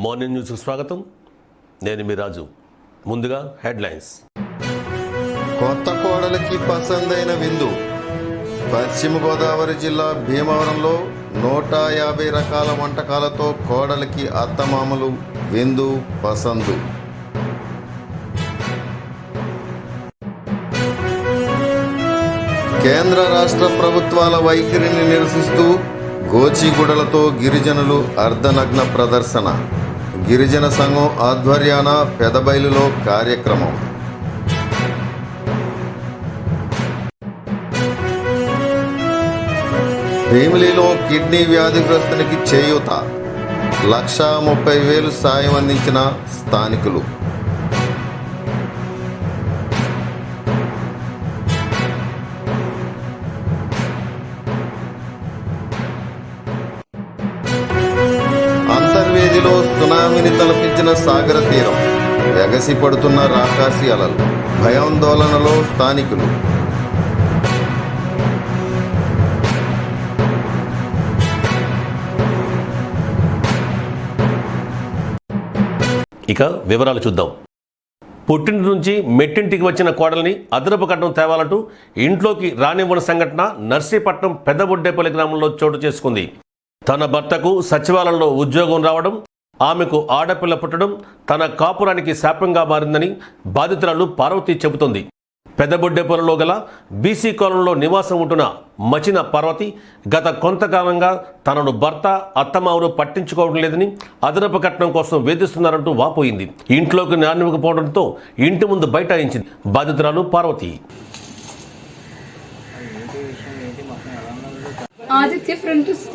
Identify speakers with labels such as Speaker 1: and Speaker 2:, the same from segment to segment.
Speaker 1: Morning న్యూస్కు స్వాగతం. నేను మీ రాజు. ముందుగా హెడ్లైన్స్.
Speaker 2: కొత్త కోడలికి పసందైన విందు. పశ్చిమ గోదావరి జిల్లా భీమవరంలో 150 రకాల వంటకాలతో కోడలికి అత్తమామలు విందు పసందు. కేంద్ర రాష్ట్ర ప్రభుత్వాల వైఖరిని నిరసిస్తూ గోచిగుడలతో గిరిజనులు అర్ధనగ్న ప్రదర్శన. గిరిజన సంఘం ఆధ్వర్యాన పెదబైలులో కార్యక్రమం. భీమిలిలో కిడ్నీ వ్యాధిగ్రస్తునికి చేయూత. 1,30,000 సాయం అందించిన స్థానికులు. అంతర్వేదిలో సునామీని తలపించిన సాగర తీరం. ఎగసి పడుతున్న రాకాసి అలలు. భయాందోళనలో స్థానికులు.
Speaker 1: ఇక వివరాలు చూద్దాం. పుట్టింటి నుంచి మెట్టింటికి వచ్చిన కోడల్ని అదనపు కట్నం తేవాలంటూ ఇంట్లోకి రానివ్వని సంఘటన నర్సీపట్నం పెద్దబొడ్డేపల్లి గ్రామంలో చోటు చేసుకుంది. తన భర్తకు సచివాలయంలో ఉద్యోగం రావడం, ఆమెకు ఆడపిల్ల పుట్టడం తన కాపురానికి శాపంగా మారిందని బాధితురాలు పార్వతి చెబుతోంది. పెద్దబొడ్డేపల్లిలో గల బీసీ కాలనీలో నివాసం ఉంటున్న మచిన పార్వతి గత కొంతకాలంగా తనను భర్త అత్తమామలు పట్టించుకోవడం లేదని, అదనపు కట్నం కోసం వేధిస్తున్నారంటూ వాపోయింది. ఇంట్లోకి నానివ్వకపోవడంతో ఇంటి ముందు బైఠాయించింది బాధితురాలు పార్వతి.
Speaker 3: ఆదిత్య ఫ్రెండ్స్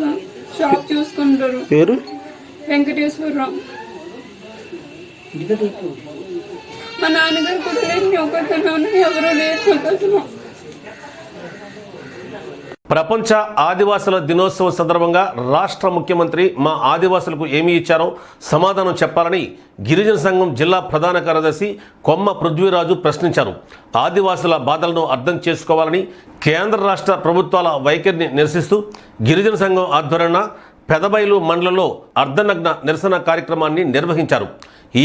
Speaker 3: షాప్ చూసుకుంటారు.
Speaker 4: పేరు
Speaker 3: వెంకటేశ్వరరావు. మా నాన్నగారు కూడా లేని ఒకతను, ఎవరూ లేరు.
Speaker 1: ప్రపంచ ఆదివాసుల దినోత్సవం సందర్భంగా రాష్ట్ర ముఖ్యమంత్రి మా ఆదివాసులకు ఏమి ఇచ్చారో సమాధానం చెప్పాలని గిరిజన సంఘం జిల్లా ప్రధాన కార్యదర్శి కొమ్మ పృథ్వీరాజు ప్రశ్నించారు. ఆదివాసుల బాధలను అర్థం చేసుకోవాలని కేంద్ర రాష్ట్ర ప్రభుత్వాల వైఖరిని నిరసిస్తూ గిరిజన సంఘం ఆధ్వర్యాన పెదబైలు మండలంలో అర్ధనగ్న నిరసన కార్యక్రమాన్ని నిర్వహించారు.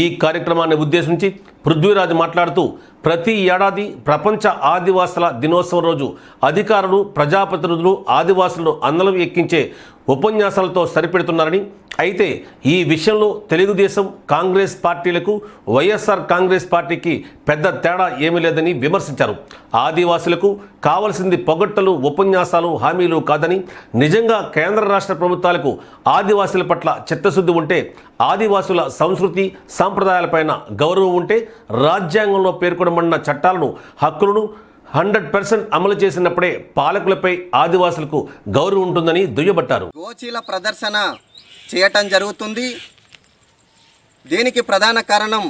Speaker 1: ఈ కార్యక్రమాన్ని ఉద్దేశించి పృథ్వీరాజు మాట్లాడుతూ ప్రతి ఏడాది ప్రపంచ ఆదివాసుల దినోత్సవం రోజు అధికారులు, ప్రజాప్రతినిధులు ఆదివాసులను అందలం ఎక్కించే ఉపన్యాసాలతో సరిపెడుతున్నారని, అయితే ఈ విషయంలో తెలుగుదేశం, కాంగ్రెస్ పార్టీలకు వైఎస్ఆర్ కాంగ్రెస్ పార్టీకి పెద్ద తేడా ఏమీ లేదని విమర్శించారు. ఆదివాసులకు కావలసింది పొగట్టలు, ఉపన్యాసాలు, హామీలు కాదని, నిజంగా కేంద్ర రాష్ట్ర ప్రభుత్వాలకు ఆదివాసుల పట్ల చిత్తశుద్ధి ఉంటే, ఆదివాసుల సంస్కృతి సాంప్రదాయాలపైన గౌరవం ఉంటే రాజ్యాంగంలో పేర్కొనబడిన చట్టాలను, హక్కులను 100% అమలు చేసినప్పుడే పాలకులపై ఆదివాసులకు గౌరవం ఉంటుందని దుయ్యబట్టారు.
Speaker 5: గోచీల ప్రదర్శన చేయటం జరుగుతుంది. దీనికి ప్రధాన కారణం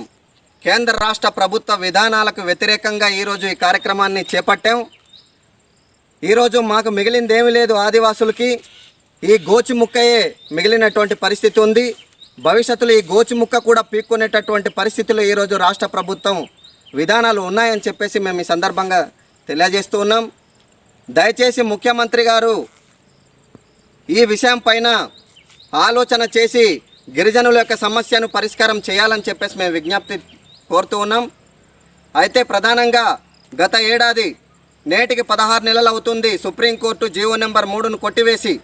Speaker 5: కేంద్ర రాష్ట్ర ప్రభుత్వ విధానాలకు వ్యతిరేకంగా ఈరోజు ఈ కార్యక్రమాన్ని చేపట్టాం. ఈరోజు మాకు మిగిలిందేమీ లేదు. ఆదివాసులకి ఈ గోచి ముక్కయే మిగిలినటువంటి పరిస్థితి ఉంది. భవిష్యత్తులో ఈ గోచి ముక్క కూడా పీక్కునేటటువంటి పరిస్థితుల్లో ఈరోజు రాష్ట్ర ప్రభుత్వం విధానాలు ఉన్నాయని చెప్పేసి మేము ఈ సందర్భంగా తెలియజేస్తూ ఉన్నాం. దయచేసి ముఖ్యమంత్రి గారు ఈ విషయం పైన ఆలోచన చేసి గిరిజనుల యొక్క సమస్యను పరిష్కారం చేయాలని చెప్పేసి మేము విజ్ఞప్తి కోరుతూ ఉన్నాం. అయితే ప్రధానంగా గత ఏడాది నేటికి 16 నెలలు అవుతుంది సుప్రీంకోర్టు జీవో నెంబర్ 3ను కొట్టివేసి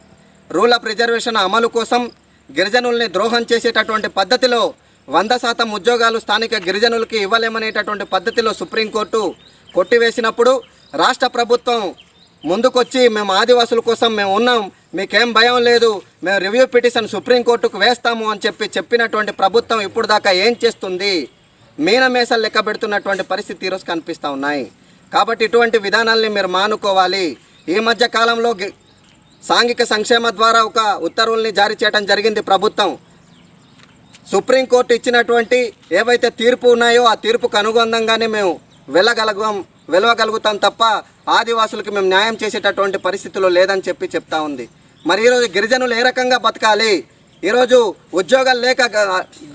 Speaker 5: రూల్ ఆఫ్ రిజర్వేషన్ అమలు కోసం గిరిజనుల్ని ద్రోహం చేసేటటువంటి పద్ధతిలో 100% ఉద్యోగాలు స్థానిక గిరిజనులకి ఇవ్వలేమనేటటువంటి పద్ధతిలో సుప్రీంకోర్టు కొట్టివేసినప్పుడు రాష్ట్ర ప్రభుత్వం ముందుకొచ్చి మేము ఆదివాసుల కోసం మేము ఉన్నాం, మీకేం భయం లేదు, మేము రివ్యూ పిటిషన్ సుప్రీంకోర్టుకు వేస్తాము అని చెప్పినటువంటి ప్రభుత్వం ఇప్పుడు దాకా ఏం చేస్తుంది? మీనమేసలు లెక్క పెడుతున్నటువంటి పరిస్థితి ఈరోజు కనిపిస్తూ ఉన్నాయి. కాబట్టి ఇటువంటి విధానాల్ని మీరు మానుకోవాలి. ఈ మధ్య కాలంలో సాంఘిక సంక్షేమ ద్వారా ఒక ఉత్తర్వుల్ని జారీ చేయడం జరిగింది ప్రభుత్వం. సుప్రీంకోర్టు ఇచ్చినటువంటి ఏవైతే తీర్పు ఉన్నాయో ఆ తీర్పుకు అనుగుణంగానే మేము వెళ్ళగలగాం వెలవగలుగుతాం తప్ప ఆదివాసులకు మేము న్యాయం చేసేటటువంటి పరిస్థితిలో లేదని చెప్తా ఉంది. మరి ఈరోజు గిరిజనులు ఏ రకంగా బతకాలి? ఈరోజు ఉద్యోగాలు లేక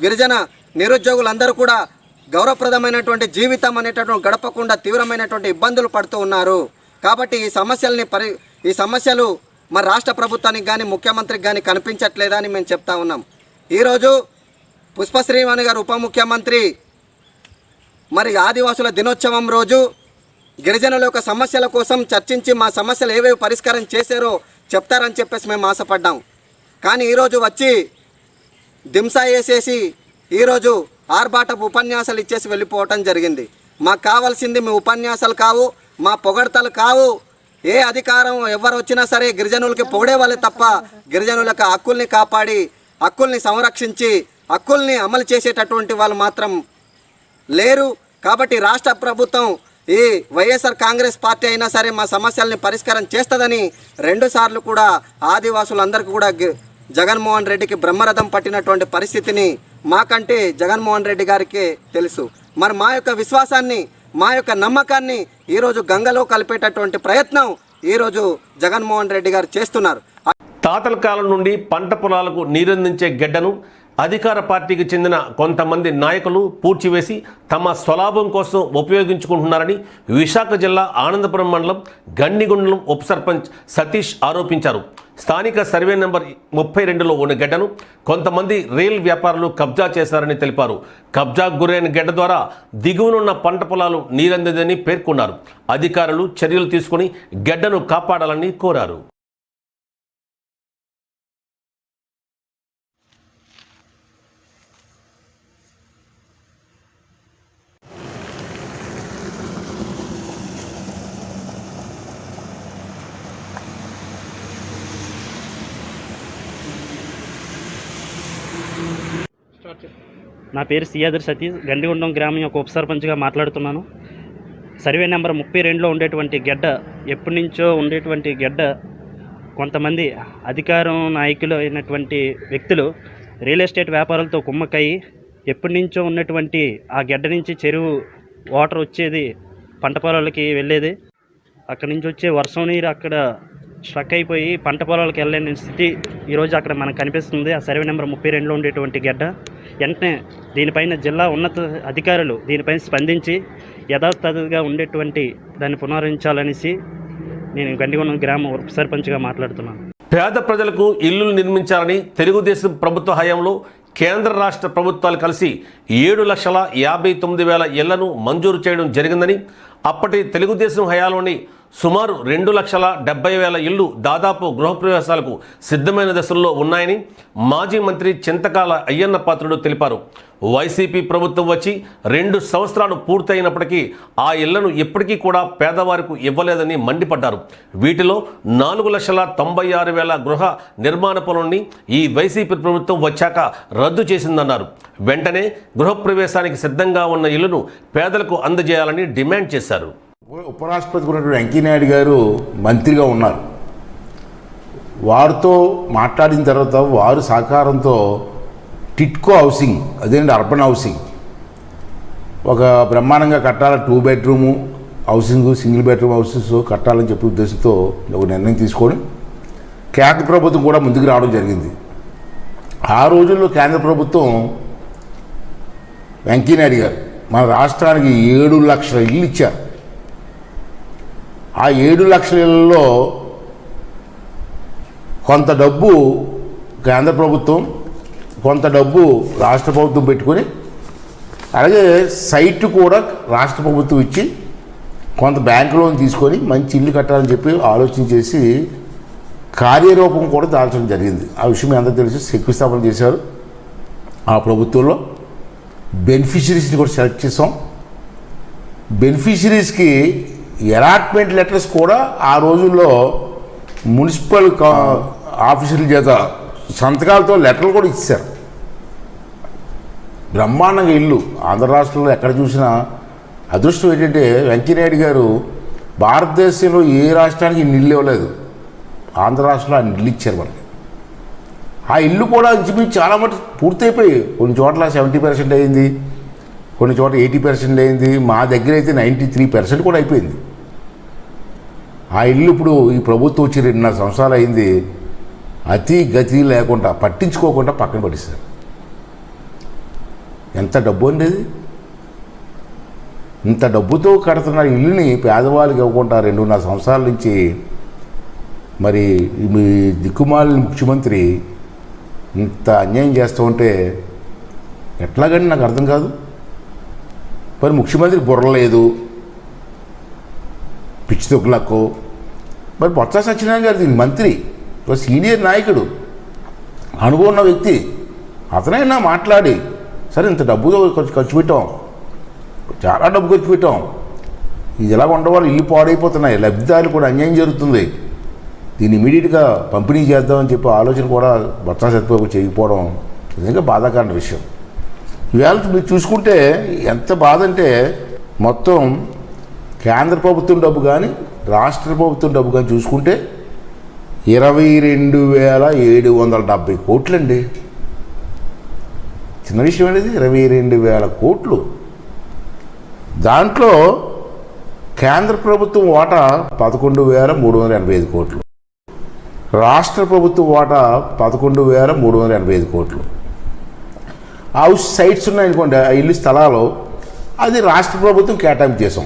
Speaker 5: గిరిజన నిరుద్యోగులందరూ కూడా గౌరవప్రదమైనటువంటి జీవితం అనేటటువంటి గడపకుండా తీవ్రమైనటువంటి ఇబ్బందులు పడుతూ ఉన్నారు. కాబట్టి ఈ సమస్యలు మరి రాష్ట్ర ప్రభుత్వానికి కానీ ముఖ్యమంత్రికి కానీ కనిపించట్లేదా అని మేము చెప్తా ఉన్నాం. ఈరోజు పుష్పశ్రీవాణి గారు ఉప ముఖ్యమంత్రి మరి ఆదివాసుల దినోత్సవం రోజు గిరిజనుల యొక్క సమస్యల కోసం చర్చించి మా సమస్యలు ఏవేవి పరిష్కారం చేశారో చెప్తారని చెప్పేసి మేము ఆశపడ్డాం. కానీ ఈరోజు వచ్చి దింసా వేసేసి ఈరోజు ఆర్భాటపు ఉపన్యాసాలు ఇచ్చేసి వెళ్ళిపోవటం జరిగింది. మాకు కావాల్సింది మీ ఉపన్యాసాలు కావు, మా పొగడతలు కావు. ఏ అధికారం ఎవరు వచ్చినా సరే గిరిజనులకి పొగిడే వాళ్ళే తప్ప గిరిజనుల యొక్క హక్కుల్ని కాపాడి హక్కుల్ని సంరక్షించి హక్కుల్ని అమలు చేసేటటువంటి వాళ్ళు మాత్రం లేరు. కాబట్టి రాష్ట్ర ప్రభుత్వం ఈ వైఎస్ఆర్ కాంగ్రెస్ పార్టీ అయినా సరే మా సమస్యల్ని పరిష్కారం చేస్తుందని 2 సార్లు కూడా ఆదివాసులందరికీ కూడా జగన్మోహన్ రెడ్డికి బ్రహ్మరథం పట్టినటువంటి పరిస్థితిని మాకంటే జగన్మోహన్ రెడ్డి గారికే తెలుసు. మరి మా యొక్క విశ్వాసాన్ని మా యొక్క నమ్మకాన్ని ఈరోజు గంగలో కలిపేటటువంటి ప్రయత్నం ఈరోజు జగన్మోహన్ రెడ్డి గారు చేస్తున్నారు.
Speaker 1: తాతల కాలం నుండి పంట పొలాలకు నీరందించే గెడ్డను అధికార పార్టీకి చెందిన కొంతమంది నాయకులు పూడ్చివేసి తమ స్వలాభం కోసం ఉపయోగించుకుంటున్నారని విశాఖ జిల్లా ఆనందపురం మండలం గండిగుండం ఉప సర్పంచ్ సతీష్ ఆరోపించారు. స్థానిక సర్వే నెంబర్ 32లో ఉన్న గెడ్డను కొంతమంది రైల్ వ్యాపారులు కబ్జా చేశారని తెలిపారు. కబ్జాకు గురైన గెడ్డ ద్వారా దిగువనున్న పంట పొలాలు నీరందిందని పేర్కొన్నారు. అధికారులు చర్యలు తీసుకుని గెడ్డను కాపాడాలని కోరారు.
Speaker 4: నా పేరు సియాదర్ సతీష్, గండిగుండం గ్రామం యొక్క ఉప సర్పంచ్గా మాట్లాడుతున్నాను. సర్వే నెంబర్ 32లో ఉండేటువంటి గెడ్డ, ఎప్పటి నుంచో ఉండేటువంటి గెడ్డ కొంతమంది అధికారం నాయకులు అయినటువంటి వ్యక్తులు రియల్ ఎస్టేట్ వ్యాపారాలతో కుమ్మక్కయి ఎప్పటి నుంచో ఉన్నటువంటి ఆ గెడ్డ నుంచి చెరువు వాటర్ వచ్చేది, పంట పొలాలకి వెళ్ళేది. అక్కడి నుంచి వచ్చే వర్షం నీరు అక్కడ స్ట్రక్ అయిపోయి పంట పొలాలకు వెళ్ళలేని స్థితి ఈరోజు అక్కడ మనకు కనిపిస్తుంది. ఆ సర్వే నెంబర్ 32లో ఉండేటువంటి గెడ్డ వెంటనే దీనిపైన జిల్లా ఉన్నత అధికారులు దీనిపైన స్పందించి యథాతథిగా ఉండేటువంటి దాన్ని పునరుద్ధరించాలనేసి నేను గండిగుండం గ్రామ ఉప సర్పంచ్గా మాట్లాడుతున్నాను.
Speaker 1: పేద ప్రజలకు ఇల్లులు నిర్మించాలని తెలుగుదేశం ప్రభుత్వ హయాంలో కేంద్ర రాష్ట్ర ప్రభుత్వాలు కలిసి 7,59,000 ఇళ్లను మంజూరు చేయడం జరిగిందని, అప్పటి తెలుగుదేశం హయాంలోని సుమారు 2,70,000 ఇళ్లు దాదాపు గృహప్రవేశాలకు సిద్ధమైన దశల్లో ఉన్నాయని మాజీ మంత్రి చింతకాల అయ్యన్న పాత్రుడు తెలిపారు. వైసీపీ ప్రభుత్వం వచ్చి 2 సంవత్సరాలు పూర్తయినప్పటికీ ఆ ఇళ్లను ఇప్పటికీ కూడా పేదవారికి ఇవ్వలేదని మండిపడ్డారు. వీటిలో 4,96,000 గృహ నిర్మాణ పనుల్ని ఈ వైసీపీ ప్రభుత్వం వచ్చాక రద్దు చేసిందన్నారు. వెంటనే గృహప్రవేశానికి సిద్ధంగా ఉన్న ఇళ్లను పేదలకు అందజేయాలని డిమాండ్ చేశారు.
Speaker 6: ఉపరాష్ట్రపతి ఉన్నటువంటి వెంకయ్యనాయుడు గారు మంత్రిగా ఉన్నారు. వారితో మాట్లాడిన తర్వాత వారు సహకారంతో టిట్కో హౌసింగ్, అదేంటి అర్బన్ హౌసింగ్, ఒక బ్రహ్మాండంగా కట్టాల 2 bedroom housing, single bedroom houses కట్టాలని చెప్పే ఉద్దేశంతో ఒక నిర్ణయం తీసుకొని కేంద్ర ప్రభుత్వం కూడా ముందుకు రావడం జరిగింది. ఆ రోజుల్లో కేంద్ర ప్రభుత్వం వెంకయ్యనాయుడు గారు మన రాష్ట్రానికి 7 లక్షల ఇళ్ళు ఇచ్చారు. ఆ 7 లక్షల ఇళ్లలో కొంత డబ్బు కేంద్ర ప్రభుత్వం, కొంత డబ్బు రాష్ట్ర ప్రభుత్వం పెట్టుకొని, అలాగే సైట్ కూడా రాష్ట్ర ప్రభుత్వం ఇచ్చి కొంత బ్యాంకు లోన్ తీసుకొని మంచి ఇల్లు కట్టాలని చెప్పి ఆలోచన చేసి కార్యరూపం కూడా దాల్చడం జరిగింది. ఆ విషయం ఎంత తెలిసి శంకుస్థాపన చేశారు. ఆ ప్రభుత్వంలో బెనిఫిషరీస్ని కూడా సెలెక్ట్ చేసాం. బెనిఫిషరీస్కి అలాట్మెంట్ లెటర్స్ కూడా ఆ రోజుల్లో మున్సిపల్ ఆఫీసర్ల చేత సంతకాలతో లెటర్లు కూడా ఇచ్చారు. బ్రహ్మాండంగా ఇల్లు ఆంధ్ర రాష్ట్రంలో ఎక్కడ చూసినా. అదృష్టం ఏంటంటే వెంకయ్యనాయుడు గారు భారతదేశంలో ఏ రాష్ట్రానికి ఇన్ని ఇల్లు ఇవ్వలేదు, ఆంధ్ర రాష్ట్రంలో ఆయన ఇల్లు ఇచ్చారు మనకి. ఆ ఇల్లు కూడా ఇంచుమించు చాలా మటు పూర్తయిపోయి, కొన్ని చోట్ల 70% అయింది, కొన్ని చోట 80% అయింది. మా దగ్గర అయితే 93% కూడా అయిపోయింది. ఆ ఇల్లు ఇప్పుడు ఈ ప్రభుత్వం వచ్చి 2.5 సంవత్సరాలు అయింది, అతి గతి లేకుండా పట్టించుకోకుండా పక్కన పడిస్తారు. ఎంత డబ్బు అండి ఇది? ఇంత డబ్బుతో కడుతున్న ఇల్లుని పేదవాళ్ళకి ఇవ్వకుండా 2.5 సంవత్సరాల నుంచి మరి మీ దిక్కుమాలిన ముఖ్యమంత్రి ఇంత అన్యాయం చేస్తూ ఉంటే ఎట్లాగండి నాకు అర్థం కాదు. మరి ముఖ్యమంత్రి బుర్ర లేదు, పిచ్చి తొక్కులకు. మరి బొత్స సత్యనారాయణ గారు దీని మంత్రి, ఒక సీనియర్ నాయకుడు, అనుభవం ఉన్న వ్యక్తి, అతనైనా మాట్లాడి సరే ఇంత డబ్బుతో ఖర్చు పెట్టాం, చాలా డబ్బు ఖర్చు పెట్టాం, ఇది ఎలా ఉండవాళ్ళు ఇల్లు పాడైపోతున్నాయి, లబ్ధిదారులు కూడా అన్యాయం జరుగుతుంది, దీన్ని ఇమీడియట్గా పంపిణీ చేద్దామని చెప్పి ఆలోచన కూడా బొత్స సత్యబాబు చేయకపోవడం నిజంగా బాధాకరమైన విషయం. ఇవాళ మీరు చూసుకుంటే ఎంత బాధ అంటే మొత్తం కేంద్ర ప్రభుత్వం డబ్బు కానీ రాష్ట్ర ప్రభుత్వం డబ్బు కానీ చూసుకుంటే 22,770 కోట్లండి. చిన్న విషయం అనేది 22,000 కోట్లు. దాంట్లో కేంద్ర ప్రభుత్వం వాటా 11,385 కోట్లు, రాష్ట్ర ప్రభుత్వం వాటా 11,385 కోట్లు. హౌస్ సైట్స్ ఉన్నాయనుకోండి, ఆ ఇల్లు స్థలాలు, అది రాష్ట్ర ప్రభుత్వం కేటాయింపు చేసాం.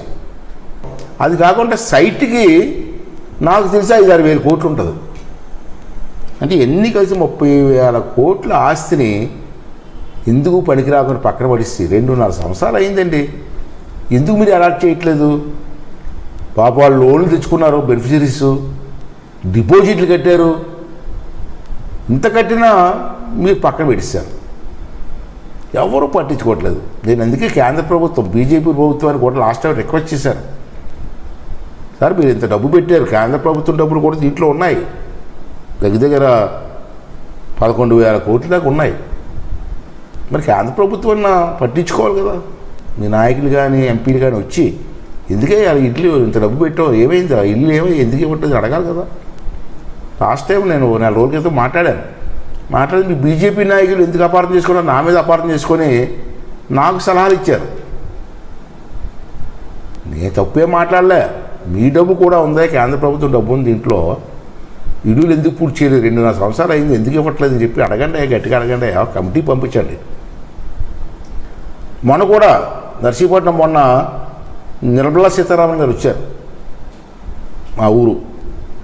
Speaker 6: అది కాకుండా సైట్కి నాకు తెలిసి 5,000-6,000 కోట్లు ఉంటుంది. అంటే ఎన్ని కలిసి 30,000 కోట్ల ఆస్తిని ఎందుకు పనికి రాకుండా పక్కన పడిస్తే 2.5 సంవత్సరాలు అయిందండి. ఎందుకు మీరు అలాట్ చేయట్లేదు? పాప వాళ్ళు లోన్లు తెచ్చుకున్నారు, బెనిఫిషరీస్ డిపాజిట్లు కట్టారు, ఇంత కట్టినా మీరు పక్కన పెట్టిస్తారు, ఎవరు పట్టించుకోవట్లేదు. నేను అందుకే కేంద్ర ప్రభుత్వం బీజేపీ ప్రభుత్వాన్ని కూడా లాస్ట్ టైం రిక్వెస్ట్ చేశాను, సార్ మీరు ఇంత డబ్బు పెట్టారు, కేంద్ర ప్రభుత్వం డబ్బులు కూడా దీంట్లో ఉన్నాయి, దగ్గర 11,000 కోట్ల దాకా ఉన్నాయి, మరి కేంద్ర ప్రభుత్వం పట్టించుకోవాలి కదా. మీ నాయకులు కానీ ఎంపీలు కానీ వచ్చి ఎందుకే ఆ ఇల్లు ఇంత డబ్బు పెట్టావు, ఏమైంది, ఆ ఇల్లు ఏమైంది, ఎందుకు ఇవ్వట్లేదు అడగాలి కదా. లాస్ట్ టైం నేను 4 రోజుల క్రితం మాట్లాడి మీ బీజేపీ నాయకులు ఎందుకు అపార్థం చేసుకున్నారు, నా మీద అపార్థం చేసుకొని నాకు సలహాలు ఇచ్చారు. నేను తప్పే మాట్లాడలే, మీ డబ్బు కూడా ఉందా, కేంద్ర ప్రభుత్వం డబ్బు ఉంది దీంట్లో, ఇల్లులు ఎందుకు పూర్తి చేయలేదు, 2.5 సంవత్సరాలు అయింది, ఎందుకు ఇవ్వట్లేదు అని చెప్పి అడగండి, గట్టిగా అడగండి, కమిటీ పంపించండి. మొన్న కూడా నర్సీపట్నం మొన్న నిర్మలా సీతారామన్ గారు వచ్చారు, మా ఊరు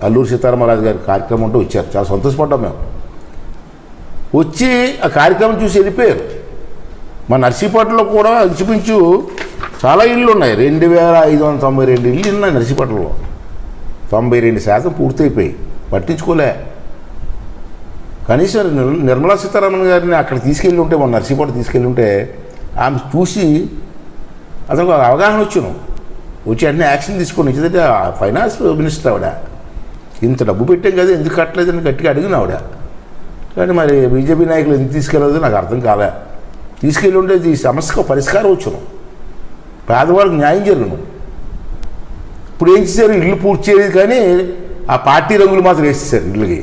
Speaker 6: అల్లూరు సీతారామరాజు గారి కార్యక్రమం అంటూ వచ్చారు, చాలా సంతోషపడ్డాం మేము. వచ్చి ఆ కార్యక్రమం చూసి వెళ్ళిపోయారు. మా నర్సీపట్నంలో కూడా ఇంచుమించు చాలా ఇళ్ళు ఉన్నాయి, 2,592 ఇళ్ళు ఉన్నాయి నర్సీపట్నంలో, 92% పూర్తయిపోయి, పట్టించుకోలే. కనీసం నిర్మలా సీతారామన్ గారిని అక్కడ తీసుకెళ్ళి ఉంటే, మన నర్సీపట్నం తీసుకెళ్ళి ఉంటే ఆమె చూసి అతను ఒక అవగాహన వచ్చి అన్ని యాక్షన్ తీసుకొని వచ్చిందంటే ఫైనాన్స్ మినిస్టర్ ఆవిడ, ఇంత డబ్బు పెట్టాం కదా ఎందుకు కట్టలేదని గట్టిగా అడిగిన ఆవిడ. కానీ మరి బీజేపీ నాయకులు ఎందుకు తీసుకెళ్ళదు నాకు అర్థం కాలే. తీసుకెళ్ళి ఉంటే ఈ సమస్యకు పరిష్కారం వచ్చును, పేదవాళ్ళకి న్యాయం జరుగును. ఇప్పుడు ఏం చేశారు, ఇల్లు పూర్తి చేయలేదు కానీ ఆ పార్టీ రంగులు మాత్రం వేసేసారు ఇళ్ళకి.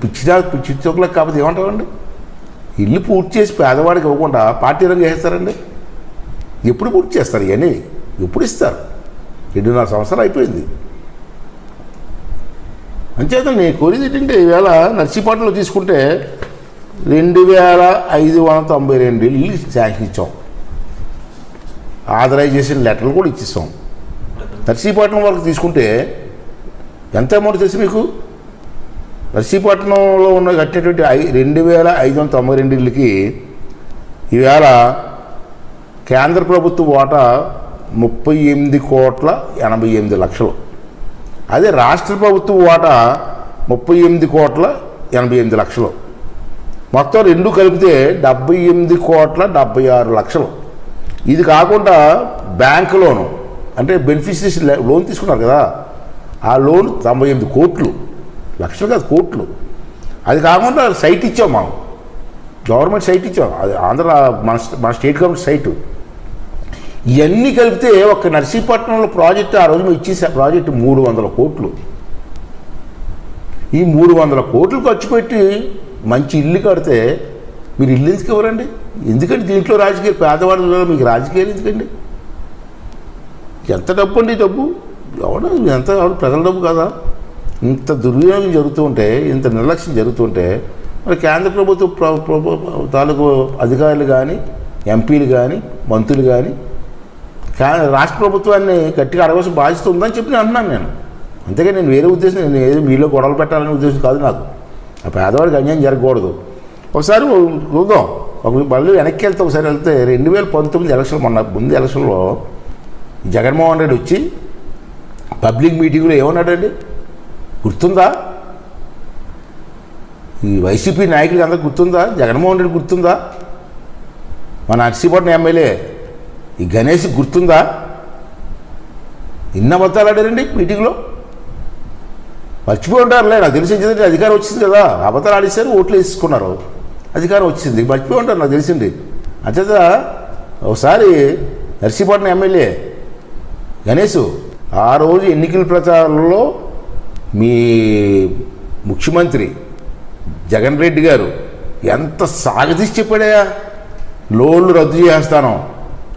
Speaker 6: పిచ్చి చోకులకు కాకపోతే ఏమంటారండి, ఇల్లు పూర్తి చేసి పేదవాడికి ఇవ్వకుండా పార్టీ రంగు వేస్తారండి. ఎప్పుడు పూర్తి చేస్తారు ఇవన్నీ, ఎప్పుడు ఇస్తారు? 2.5 సంవత్సరాలు అయిపోయింది. అంచేత నేను కోరేది ఏంటంటే, ఈవేళ నర్సీపట్నంలో తీసుకుంటే 2,592 ఇల్లు శాంక్షన్ ఇచ్చాం, ఆథరైజేషన్ లెటర్లు కూడా ఇచ్చిస్తాం. నర్సీపట్నం వరకు తీసుకుంటే ఎంత అమౌంట్ తెలుసు మీకు? నర్సీపట్నంలో ఉన్న కట్టినటువంటి 2,592 ఇళ్ళకి ఈవేళ కేంద్ర ప్రభుత్వ వాటా 38,88,00,000. అదే రాష్ట్ర ప్రభుత్వ వాటా 38,88,00,000. మొత్తం రెండు కలిపితే 78,76,00,000. ఇది కాకుండా బ్యాంక్ లోను అంటే బెనిఫిషరీస్ లోన్ తీసుకున్నారు కదా, ఆ లోన్ 98 కోట్లు, లక్షలు కాదు కోట్లు. అది కాకుండా సైట్ ఇచ్చాం, మనం గవర్నమెంట్ సైట్ ఇచ్చాం, అది ఆంధ్ర మన స్టేట్ గవర్నమెంట్ సైటు. ఇవన్నీ కలిపితే ఒక నర్సీపట్నంలో ప్రాజెక్టు ఆ రోజు మేము ఇచ్చేసే ప్రాజెక్టు 300 కోట్లు. ఈ 300 కోట్లు ఖర్చు పెట్టి మంచి ఇల్లు కడితే మీరు ఇల్లు ఎందుకు ఇవ్వరండి? ఎందుకంటే దీంట్లో రాజకీయాలు, పేదవాళ్ళలో మీకు రాజకీయాలు ఎందుకండి? ఎంత డబ్బు అండి డబ్బు? ఎవడ ఎంత ప్రజల డబ్బు కదా? ఇంత దుర్వినియోగం జరుగుతూ ఉంటే, ఇంత నిర్లక్ష్యం జరుగుతుంటే మరి కేంద్ర ప్రభుత్వ తాలూకు అధికారులు కానీ, ఎంపీలు కానీ, మంత్రులు కానీ రాష్ట్ర ప్రభుత్వాన్ని గట్టిగా అడగవలసిన బాధ్యత ఉందని చెప్పి నేను అంటున్నాను. నేను అంతేగా నేను వేరే ఉద్దేశం, నేను ఏదో మీలో గొడవలు పెట్టాలనే ఉద్దేశం కాదు నాకు. ఆ పేదవాడికి అన్యాయం జరగకూడదు. ఒకసారి చూద్దాం, మళ్ళీ వెనక్కి వెళ్తే ఒకసారి వెళ్తే 2019 ఎలక్షన్, మొన్న ముందు ఎలక్షన్లో జగన్మోహన్ రెడ్డి వచ్చి పబ్లిక్ మీటింగ్లో ఏమన్నాడండి గుర్తుందా? ఈ వైసీపీ నాయకులకి అందరికి గుర్తుందా? జగన్మోహన్ రెడ్డి గుర్తుందా? మన నర్సీపట్నం ఎమ్మెల్యే ఈ గణేష్ గుర్తుందా? ఎన్ని అబద్ధాలు ఆడారండి మీటింగ్లో? మర్చిపోయి ఉంటారులే, నాకు తెలిసింది. అధికారం వచ్చింది కదా, అబద్ధాలు ఆడేశారు, ఓట్లు వేసుకున్నారు, అధికారం వచ్చింది, మర్చిపోయి ఉంటారు నాకు తెలిసింది. అంచేత ఒకసారి నర్సీపట్నం ఎమ్మెల్యే గణేష్ ఆ రోజు ఎన్నికల ప్రచారంలో మీ ముఖ్యమంత్రి జగన్ రెడ్డి గారు ఎంత సాగదీసి చెప్పాడయా, లోన్లు రద్దు చేస్తాను,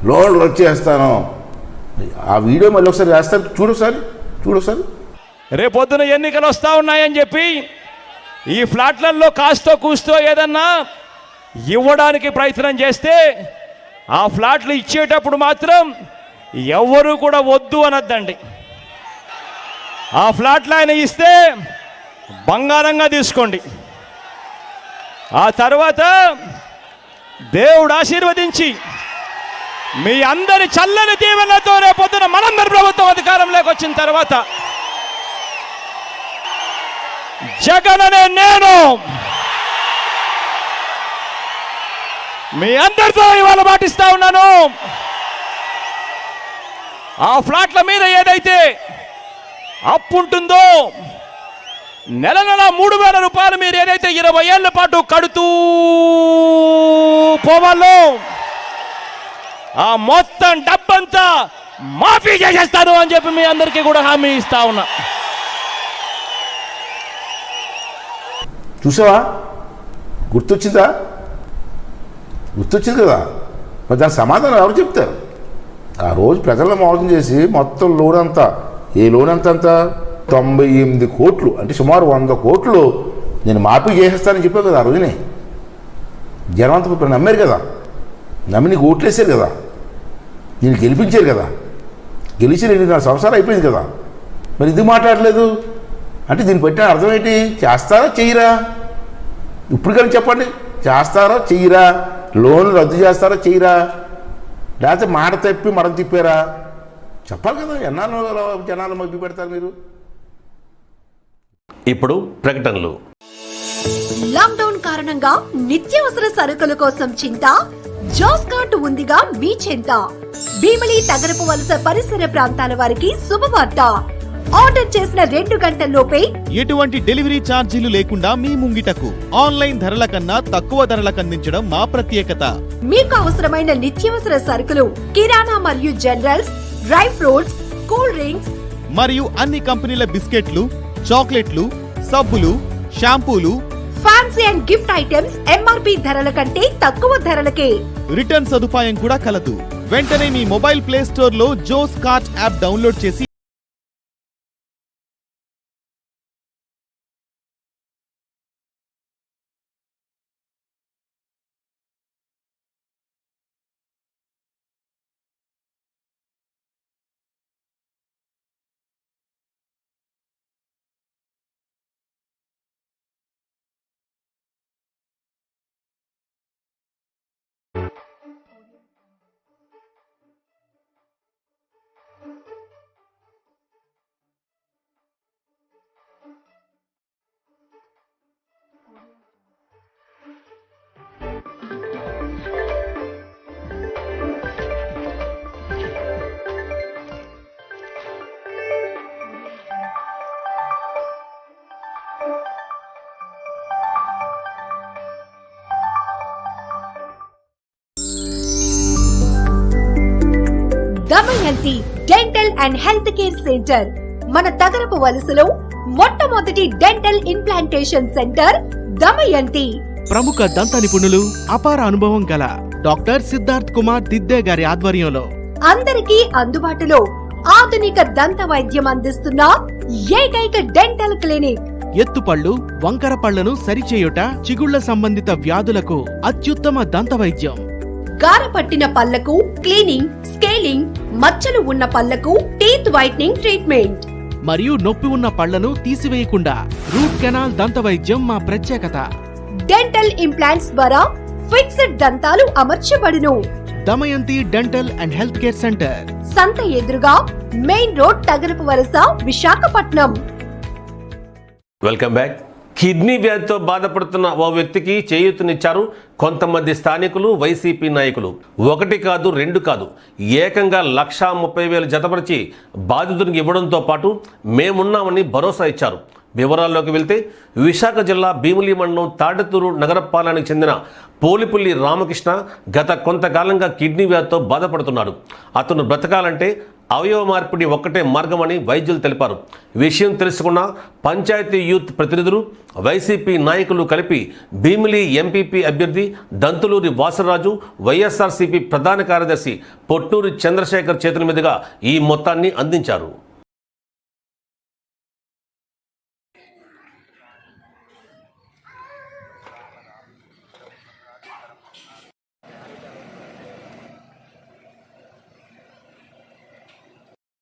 Speaker 6: లోన్లు రద్దు చేస్తాను. ఆ వీడియో మళ్ళీ ఒకసారి వేస్తాను, చూడొకసారి.
Speaker 7: రేపొద్దున ఎన్నికలు వస్తూ ఉన్నాయని చెప్పి ఈ ఫ్లాట్లలో కాస్తో కూస్తో ఏదన్నా ఇవ్వడానికి ప్రయత్నం చేస్తే ఆ ఫ్లాట్లు ఇచ్చేటప్పుడు మాత్రం ఎవరు కూడా వద్దు అనొద్దండి. ఆ ఫ్లాట్లు ఆయన ఇస్తే బంగారంగా తీసుకోండి. ఆ తర్వాత దేవుడు ఆశీర్వదించి మీ అందరి చల్లని దీవెనలతో రేపొద్దున మనందరి ప్రభుత్వం అధికారంలోకి వచ్చిన తర్వాత జగన్ అనే నేను మీ అందరితో ఇవాళ మాటిస్తా ఉన్నాను. ఆ ఫ్లాట్ల మీద ఏదైతే అప్పు ఉంటుందో నెల 3,000 రూపాయలు మీరు ఏదైతే 20 ఏళ్ల పాటు కడుతూ పోవాలో ఆ మొత్తం డబ్బంతా మాఫీ చేసేస్తాను అని చెప్పి మీ అందరికీ కూడా హామీ ఇస్తా ఉన్నా.
Speaker 6: చూసావా? గుర్తొచ్చింది కదా. మరి దాని సమాధానం ఎవరు చెప్తారు? ఆ రోజు ప్రజలను మోసం చేసి మొత్తం లోన్ అంతా, ఏ లోన్ అంత 98 కోట్లు, అంటే సుమారు 100 కోట్లు నేను మాఫీ చేసేస్తానని చెప్పాను కదా ఆ రోజునే. జనం అంతా నమ్మారు కదా, నమ్మి నీకు ఓట్లు వేసారు కదా, నేను గెలిపించారు కదా, గెలిచి 2.5 సంవత్సరాలు అయిపోయింది కదా, మరి ఇది మాట్లాడలేదు అంటే దీన్ని పెట్టిన అర్థం ఏంటి? చేస్తారా చెయ్యరా? ఇప్పుడు కానీ చెప్పండి, చేస్తారా చెయ్యరా? లోన్లు రద్దు చేస్తారా చెయ్యరా? లేకపోతే మాట తప్పి మడం తిప్పారా? చెప్పాలి కదా. ఎన్నాళ్ళు జనాలు మభ్య పెడతారు మీరు?
Speaker 1: ఇప్పుడు ప్రకటనలు.
Speaker 8: లాక్డౌన్ కారణంగా నిత్యావసర సరుకుల కోసం చింత జాస్ కార్డు ఉందిగా మీ చింత. భీమిలి తగరపు వలస పరిసర ప్రాంతాల వారికి శుభవార్త. ఆర్డర్ చేసిన 2 గంటల్లోపే
Speaker 9: ఎటువంటి డెలివరీ ఛార్జీలు లేకుండా మీ ముంగిటకు ఆన్లైన్ ధరల కన్నా తక్కువ ధరలకు అందించడం మా ప్రత్యేకత.
Speaker 8: మీకు అవసరమైన నిత్యావసర సరుకులు, కిరాణా మరియు generals, dry fruits, cool drinks
Speaker 9: మరియు అన్ని కంపెనీల బిస్కెట్లు, చాక్లెట్లు, సబ్బులు, షాంపూలు,
Speaker 8: fancy and gift items MRP ధరల కంటే తక్కువ ధరలకే.
Speaker 9: రిటర్న్ సదుపాయం కూడా కలదు. వెంటనే మీ మొబైల్ ప్లే స్టోర్ లో జోస్ కార్ట్ యాప్ డౌన్లోడ్ చేసి
Speaker 8: Damayanti dental and health care centre మన తగరపు వలసలో మొట్టమొదటి డెంటల్ ఇంప్లాంటేషన్ సెంటర్ దమయంతి.
Speaker 9: ప్రముఖ దంత నిపుణులు, అపార అనుభవం గల డాక్టర్ సిద్ధార్థ్ కుమార్ దిద్దే గారి ఆధ్వర్యంలో
Speaker 8: అందరికీ అందుబాటులో ఆధునిక దంత వైద్యం అందిస్తున్న ఏకైక డెంటల్ క్లినిక్.
Speaker 9: ఎత్తుపళ్ళు, వంకర పళ్లను సరిచేయుట, చిగుళ్ల సంబంధిత వ్యాధులకు అత్యుత్తమ దంత వైద్యం.
Speaker 8: గారపట్టిన పళ్లకు క్లీనింగ్, స్కేలింగ్, మచ్చలు ఉన్న పళ్లకు టీత్ వైట్నింగ్ ట్రీట్మెంట్
Speaker 9: మరియు నొప్పి ఉన్న పళ్లను తీసివేయకుండా రూట్ కెనాల్ దంత వైద్యం మా ప్రత్యేకత.
Speaker 8: డెంటల్ ఇంప్లాంట్స్ ద్వారా ఫిక్స్డ్ దంతాలు అమర్చబడును.
Speaker 9: Damayanti dental and health care centre,
Speaker 8: సంత ఎదురుగా, మెయిన్ రోడ్, తగరపు వలస, విశాఖపట్నం.
Speaker 1: Welcome back. కిడ్నీ వ్యాధితో బాధపడుతున్న ఓ వ్యక్తికి చేయూతనిచ్చారు కొంతమంది స్థానికులు, వైసీపీ నాయకులు. ఒకటి కాదు, రెండు కాదు, ఏకంగా 1,30,000 జతపరిచి బాధితునికి ఇవ్వడంతో పాటు మేమున్నామని భరోసా ఇచ్చారు. వివరాల్లోకి వెళ్తే విశాఖ జిల్లా భీమిలి మండలం తాడతూరు నగరపాలనకు చెందిన పోలిపుల్లి రామకృష్ణ గత కొంతకాలంగా కిడ్నీ వ్యాధితో బాధపడుతున్నాడు. అతను బ్రతకాలంటే అవయవ మార్పిడి ఒక్కటే మార్గమని వైద్యులు తెలిపారు. విషయం తెలుసుకున్న పంచాయతీ యూత్ ప్రతినిధులు, వైసీపీ నాయకులు కలిపి భీమిలి ఎంపీపీ అభ్యర్థి దంతులూరి వాసరాజు, వైఎస్ఆర్సీపీ ప్రధాన కార్యదర్శి పొట్టూరి చంద్రశేఖర్ చేతుల మీదుగా ఈ మొత్తాన్ని అందించారు.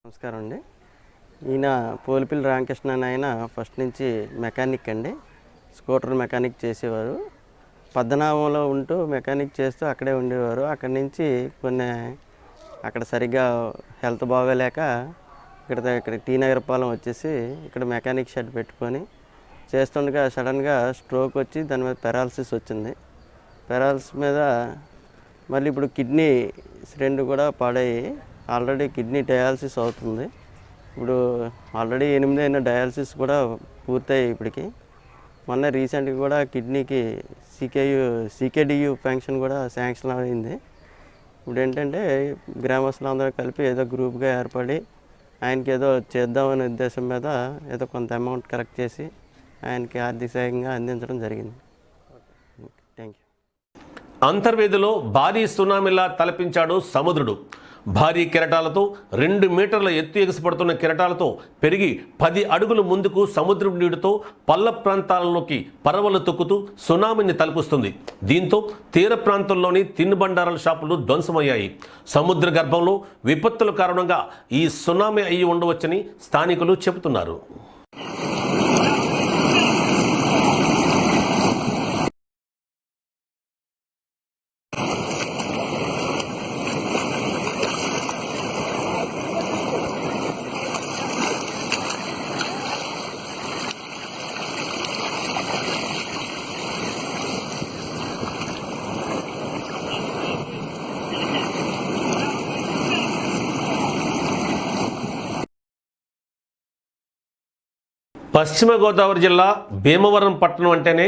Speaker 10: నమస్కారం అండి. ఈయన పోలిపిల్లి రామకృష్ణ అని ఆయన ఫస్ట్ నుంచి మెకానిక్ అండి, స్కూటర్ మెకానిక్ చేసేవారు. పద్మనాభంలో ఉంటూ మెకానిక్ చేస్తూ అక్కడే ఉండేవారు. అక్కడి నుంచి అక్కడ సరిగ్గా హెల్త్ బాగోలేక ఇక్కడ టీ నగరపాలెం వచ్చేసి ఇక్కడ మెకానిక్ షెడ్ పెట్టుకొని చేస్తుండగా సడన్గా స్ట్రోక్ వచ్చి దాని మీద పెరాలసిస్ వచ్చింది. పెరాలసిస్ మీద మళ్ళీ ఇప్పుడు కిడ్నీ 2 కూడా పాడయ్యి ఆల్రెడీ కిడ్నీ డయాలసిస్ అవుతుంది. ఇప్పుడు ఆల్రెడీ 8 అయిన డయాలసిస్ కూడా పూర్తయ్యాయి ఇప్పటికి. మొన్న రీసెంట్గా కూడా కిడ్నీకి సీకేడియు పెన్షన్ కూడా శాంక్షన్ అయింది. ఇప్పుడు ఏంటంటే గ్రామస్తులు అందరూ కలిపి ఏదో గ్రూప్గా ఏర్పడి ఆయనకి ఏదో చేద్దామనే ఉద్దేశం మీద ఏదో కొంత అమౌంట్ కలెక్ట్ చేసి ఆయనకి ఆర్థిక సాయంగా అందించడం జరిగింది. Thank you.
Speaker 1: అంతర్వేదిలో భారీ సునామీలా తలపించాడు సముద్రుడు. భారీ కెరటాలతో 2 మీటర్ల ఎత్తు ఎగసిపడుతున్న కెరటాలతో పెరిగి 10 అడుగులు ముందుకు సముద్రం నీటితో పల్ల ప్రాంతాలలోకి పరవలు తొక్కుతూ సునామీని తలపిస్తుంది. దీంతో తీర ప్రాంతంలోని తినుబండారాల షాపులు ధ్వంసమయ్యాయి. సముద్ర గర్భంలో విపత్తుల కారణంగా ఈ సునామీ అయ్యి ఉండవచ్చని స్థానికులు చెబుతున్నారు. పశ్చిమ గోదావరి జిల్లా భీమవరం పట్టణం అంటేనే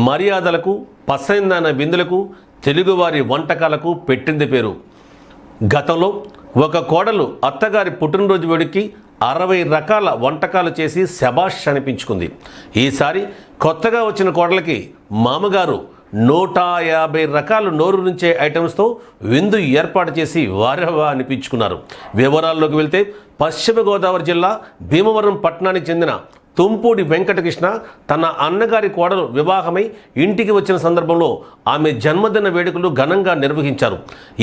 Speaker 1: మర్యాదలకు, పసందైన విందులకు, తెలుగువారి వంటకాలకు పెట్టింది పేరు. గతంలో ఒక కోడలు అత్తగారి పుట్టినరోజు వేడుకి 60 రకాల వంటకాలు చేసి శబాష్ అనిపించుకుంది. ఈసారి కొత్తగా వచ్చిన కోడలకి మామగారు 150 రకాలు నోరు నుంచే ఐటమ్స్తో విందు ఏర్పాటు చేసి వారవా అనిపించుకున్నారు. వివరాల్లోకి వెళ్తే పశ్చిమ గోదావరి జిల్లా భీమవరం పట్టణానికి చెందిన తుంపూడి వెంకటకృష్ణ తన అన్నగారి కోడలు వివాహమై ఇంటికి వచ్చిన సందర్భంలో ఆమె జన్మదిన వేడుకలు ఘనంగా నిర్వహించారు.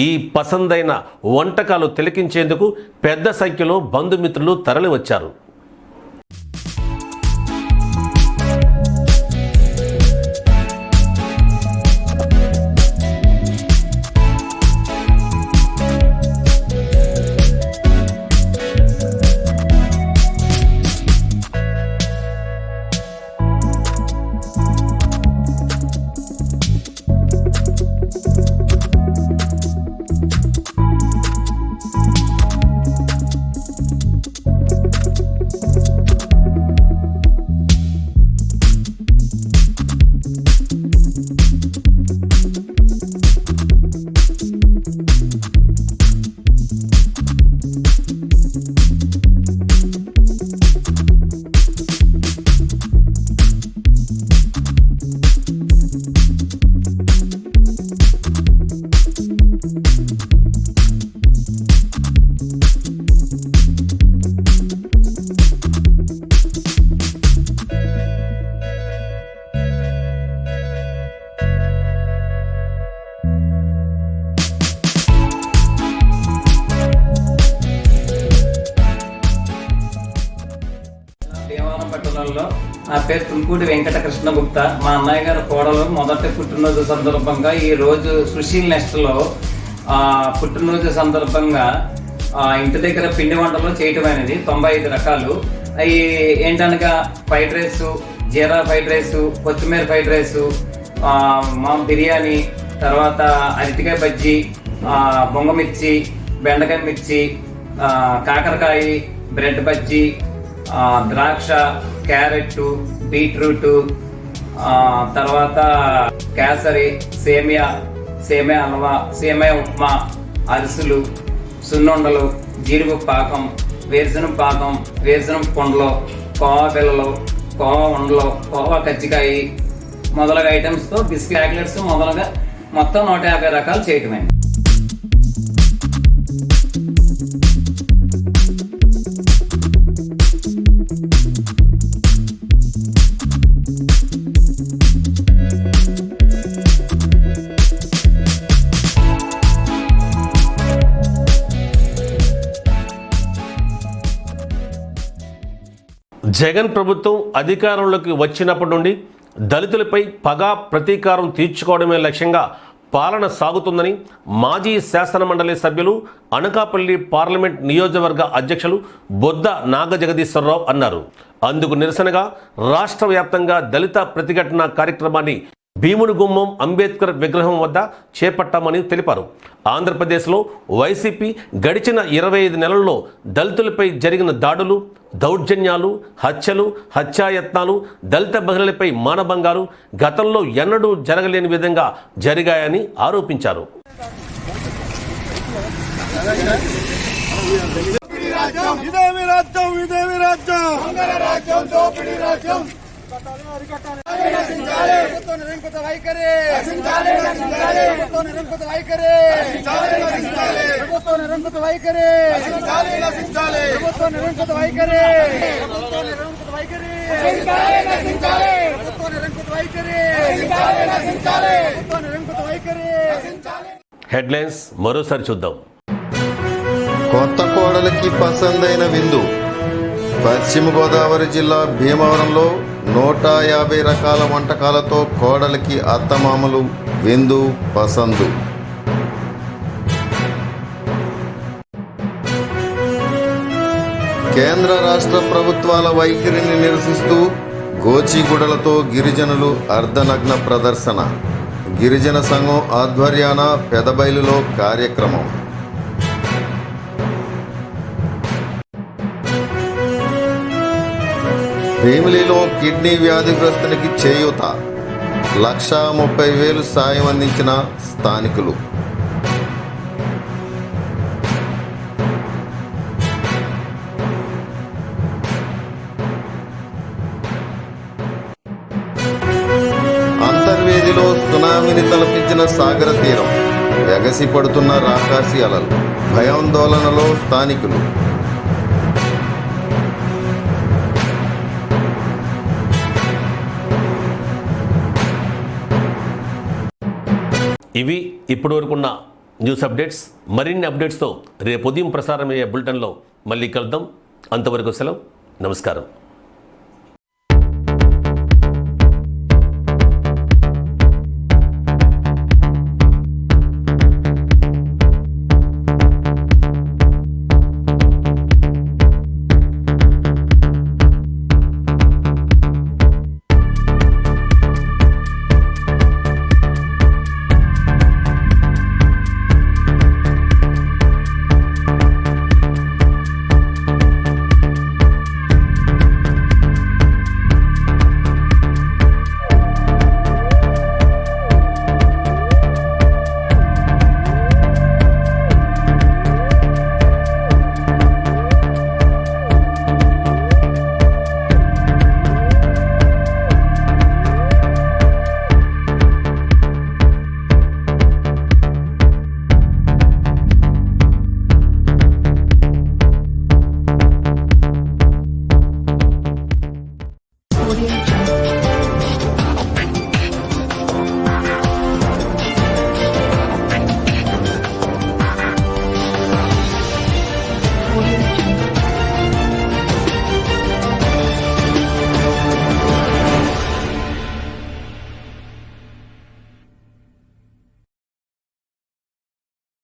Speaker 1: ఈ పసందైన వంటకాలు తిలకించేందుకు పెద్ద సంఖ్యలో బంధుమిత్రులు తరలివచ్చారు.
Speaker 11: మండలంలో. నా పేరు తుంకూడి వెంకట కృష్ణగుప్త. మా అన్నయ్య గారి కోడలు మొదటి పుట్టినరోజు సందర్భంగా ఈ రోజు సుశీల్ నెస్ట్లో పుట్టినరోజు సందర్భంగా ఇంటి దగ్గర పిండి వంటలు చేయటం అనేది 95 రకాలు. అవి ఏంటనగా ఫ్రైడ్ రైస్, జీరా ఫ్రైడ్ రైస్, కొత్తిమీర ఫ్రైడ్ రైస్, మా బిర్యానీ, తర్వాత అరటికాయ బజ్జీ, బొంగమిర్చి, బెండకాయ మిర్చి, కాకరకాయ, బ్రెడ్ బజ్జీ, ద్రాక్ష, క్యారెట్, బీట్రూట్, తర్వాత కేసరి, సేమియా హల్వా, సేమియా ఉప్మా, అరిసెలు, సున్నుండలు, జీడిపప్పు పాకం, వేరుశనగ పాకం, వేరుశనగ పండ్లు, కోవా పిల్లలు, కోవా ఉండలు, కోవా కజ్జికాయ మొదలగు ఐటమ్స్తో బిస్కెట్ చాక్లెట్స్ మొదలుగా మొత్తం 150 రకాలు చేయటమే.
Speaker 1: జగన్ ప్రభుత్వం అధికారంలోకి వచ్చినప్పటి నుండి దళితులపై పగ ప్రతీకారం తీర్చుకోవడమే లక్ష్యంగా పాలన సాగుతుందని మాజీ శాసనమండలి సభ్యులు, అనకాపల్లి పార్లమెంట్ నియోజకవర్గ అధ్యక్షులు బొద్ద నాగజగదీశ్వరరావు అన్నారు. అందుకు నిరసనగా రాష్ట్ర వ్యాప్తంగా దళిత ప్రతిఘటన కార్యక్రమాన్ని భీముని గుమ్మం అంబేద్కర్ విగ్రహం వద్ద చేపట్టామని తెలిపారు. ఆంధ్రప్రదేశ్లో వైసీపీ గడిచిన 25 నెలల్లో దళితులపై జరిగిన దాడులు, దౌర్జన్యాలు, హత్యలు, హత్యాయత్నాలు, దళిత మహిళలపై మానభంగాలు గతంలో ఎన్నడూ జరగలేని విధంగా జరిగాయని ఆరోపించారు. హెడ్లైన్స్ మరోసారి చూద్దాం.
Speaker 2: కొత్త కోడలికి పసందైన విందు. పశ్చిమ గోదావరి జిల్లా భీమవరంలో 150 రకాల వంటకాలతో కోడలికి అత్తమామలు విందు పసందు. కేంద్ర రాష్ట్ర ప్రభుత్వాల వైఖరిని నిరసిస్తూ గోచిగుడలతో గిరిజనులు అర్ధనగ్న ప్రదర్శన. గిరిజన సంఘం ఆధ్వర్యాన పెదబైలులో కార్యక్రమం. భీమిలిలో కిడ్నీ వ్యాధిగ్రస్తునికి చేయూత. 1,30,000 సాయం అందించిన స్థానికులు. అంతర్వేదిలో సునామీని తలపించిన సాగర తీరం. ఎగసి పడుతున్న రాకాసి అలలు. భయాందోళనలో స్థానికులు.
Speaker 1: ఇవి ఇప్పటి వరకున్న న్యూస్ అప్డేట్స్. మరిన్ని అప్డేట్స్తో రేపు ఉదయం ప్రసారమయ్యే బులెటిన్లో మళ్ళీ కలుద్దాం. అంతవరకు సెలవు. నమస్కారం.